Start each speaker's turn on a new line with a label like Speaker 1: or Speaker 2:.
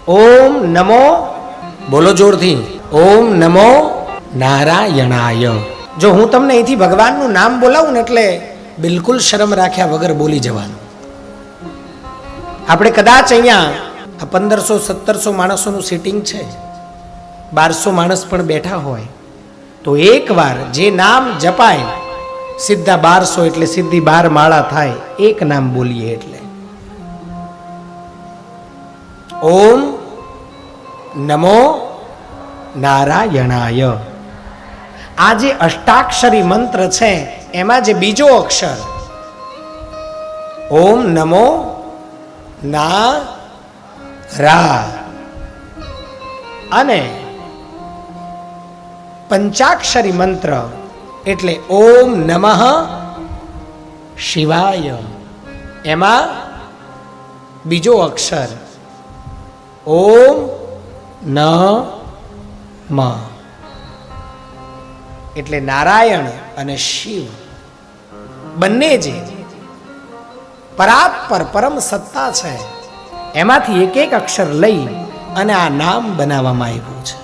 Speaker 1: ઓમ નમો, બોલો જોરથી, ઓમ નમો નારાયણાય. જો હું તમને અહીંથી ભગવાનનું નામ બોલાવું ને એટલે બિલકુલ શરમ રાખ્યા વગર બોલી જવાનું. આપણે કદાચ અહીંયા 1500-1700 માણસોનું સિટિંગ છે, 1200 માણસ પણ બેઠા હોય તો એકવાર જે નામ જપાય સીધા 1200 એટલે સીધી 12 માળા થાય. એક નામ બોલીએ એટલે ઓમ નમો નારાયણાય. આ જે અષ્ટાક્ષરી મંત્ર છે એમાં જે બીજો અક્ષર ઓમ નમો ના રા અને પંચાક્ષરી મંત્ર એટલે ઓમ નમઃ શિવાય, એમાં બીજો અક્ષર ઓમ નમ એટલે નારાયણ અને શિવ બંને જે પરાત્પર પરમ સત્તા છે એમાંથી એક એક અક્ષર લઈ અને આ નામ બનાવવામાં આવ્યું છે.